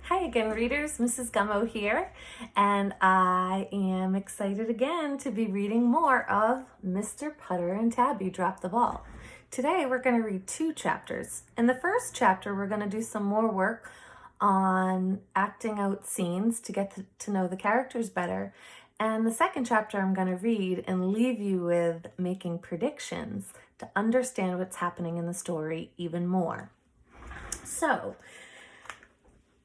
Hi again, readers. Mrs. Gummo here, and I am excited again to be reading more of Mr. Putter and Tabby Drop the Ball. Today we're going to read 2 chapters. In the first chapter, we're going to do some more work on acting out scenes to get to know the characters better. And the second chapter I'm going to read and leave you with making predictions to understand what's happening in the story even more. So,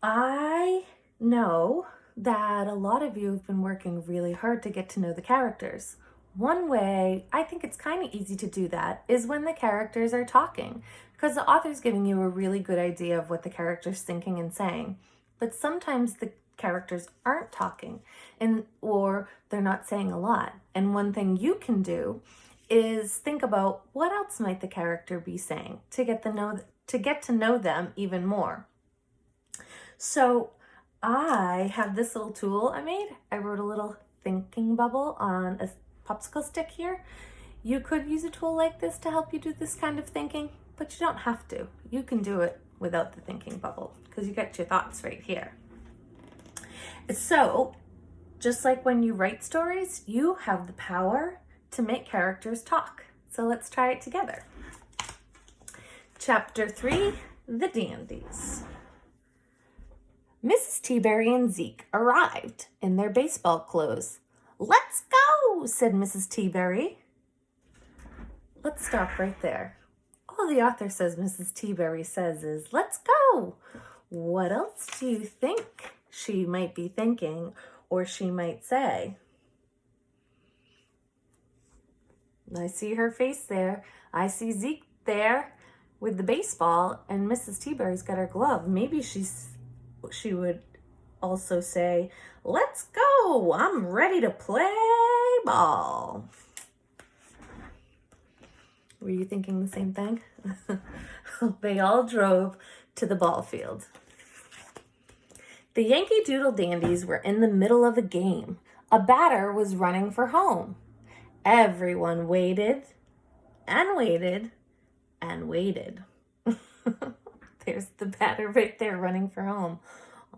I know that a lot of you have been working really hard to get to know the characters. One way I think it's kind of easy to do that is when the characters are talking, because the author's giving you a really good idea of what the character's thinking and saying. But sometimes the characters aren't talking or they're not saying a lot. And one thing you can do is think about what else might the character be saying to get to know them even more. So I have this little tool I made. I wrote a little thinking bubble on a popsicle stick here. You could use a tool like this to help you do this kind of thinking, but you don't have to. You can do it without the thinking bubble because you get your thoughts right here. So just like when you write stories, you have the power to make characters talk. So let's try it together. Chapter 3, The Dandies. Mrs. T-Berry and Zeke arrived in their baseball clothes. "Let's go," said Mrs. T-Berry. Let's stop right there. All the author says Mrs. T-Berry says is, "Let's go." What else do you think she might be thinking or she might say? I see her face there. I see Zeke there with the baseball, and Mrs. T-Berry's got her glove. Maybe she would also say, "Let's go, I'm ready to play ball." Were you thinking the same thing? They all drove to the ball field. The Yankee Doodle Dandies were in the middle of a game. A batter was running for home. Everyone waited and waited and waited. There's the batter right there running for home.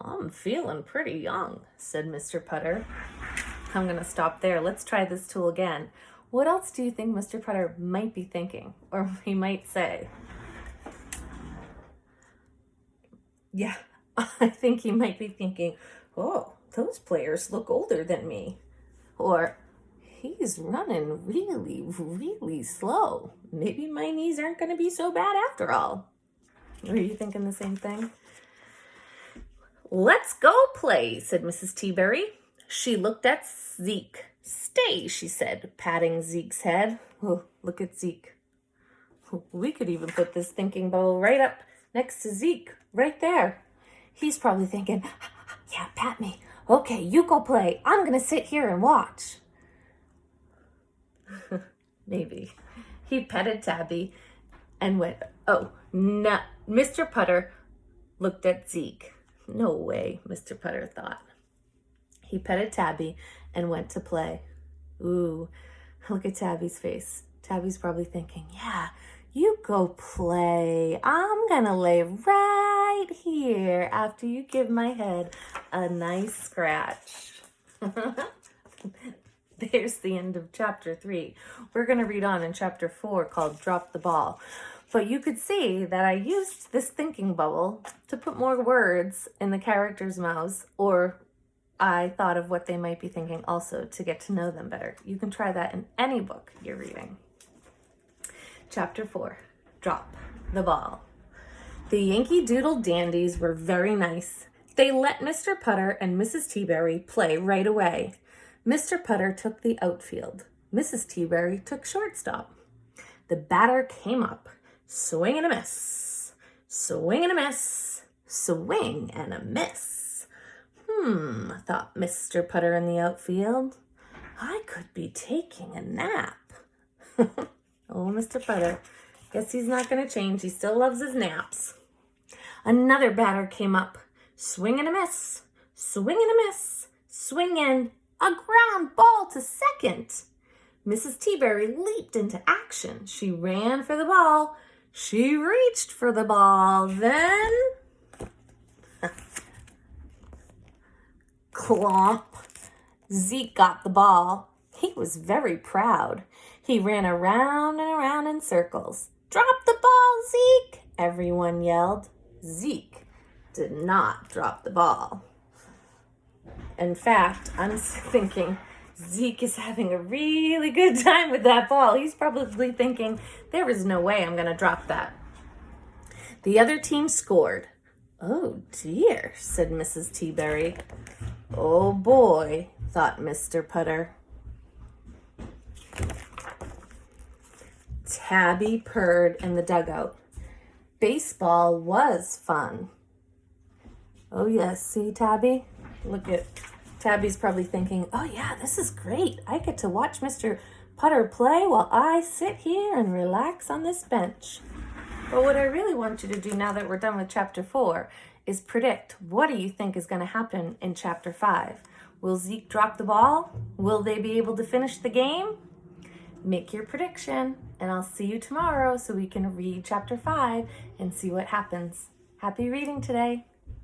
"I'm feeling pretty young," said Mr. Putter. I'm going to stop there. Let's try this tool again. What else do you think Mr. Putter might be thinking or he might say? Yeah, I think he might be thinking, "Oh, those players look older than me." Or, "He's running really, really slow. Maybe my knees aren't going to be so bad after all." Are you thinking the same thing? "Let's go play," said Mrs. T-Berry. She looked at Zeke. "Stay," she said, patting Zeke's head. Oh, look at Zeke. We could even put this thinking bubble right up next to Zeke, right there. He's probably thinking, "Yeah, pat me. Okay, you go play. I'm going to sit here and watch." Maybe. He petted Tabby and went, "Oh, no." Mr. Putter looked at Zeke. No way, Mr. Putter thought. He petted Tabby and went to play. Ooh, look at Tabby's face. Tabby's probably thinking, "Yeah, you go play. I'm gonna lay right here after you give my head a nice scratch." There's the end of chapter 3. We're going to read on in chapter 4 called Drop the Ball. But you could see that I used this thinking bubble to put more words in the characters' mouths, or I thought of what they might be thinking also to get to know them better. You can try that in any book you're reading. Chapter 4, Drop the Ball. The Yankee Doodle Dandies were very nice. They let Mr. Putter and Mrs. T-Berry play right away. Mr. Putter took the outfield. Mrs. T-Berry took shortstop. The batter came up. Swing and a miss. Swing and a miss. Swing and a miss. Thought Mr. Putter in the outfield. I could be taking a nap. Oh, Mr. Putter. Guess he's not going to change. He still loves his naps. Another batter came up. Swing and a miss. Swing and a miss. Swing and a ground ball to second. Mrs. T-Berry leaped into action. She ran for the ball. She reached for the ball. Then Clomp! Zeke got the ball. He was very proud. He ran around and around in circles. Drop the ball, Zeke! Everyone yelled. Zeke did not drop the ball. In fact, I'm thinking Zeke is having a really good time with that ball. He's probably thinking, there is no way I'm going to drop that. The other team scored. Oh dear, said Mrs. Teaberry. Oh boy, thought Mr. Putter. Tabby purred in the dugout. Baseball was fun. Oh yes, see Tabby? Look at Tabby's probably thinking, oh yeah, this is great. I get to watch Mr. Putter play while I sit here and relax on this bench. But what I really want you to do now that we're done with chapter 4 is predict what do you think is going to happen in chapter 5. Will Zeke drop the ball? Will they be able to finish the game? Make your prediction, and I'll see you tomorrow so we can read chapter 5 and see what happens. Happy reading today.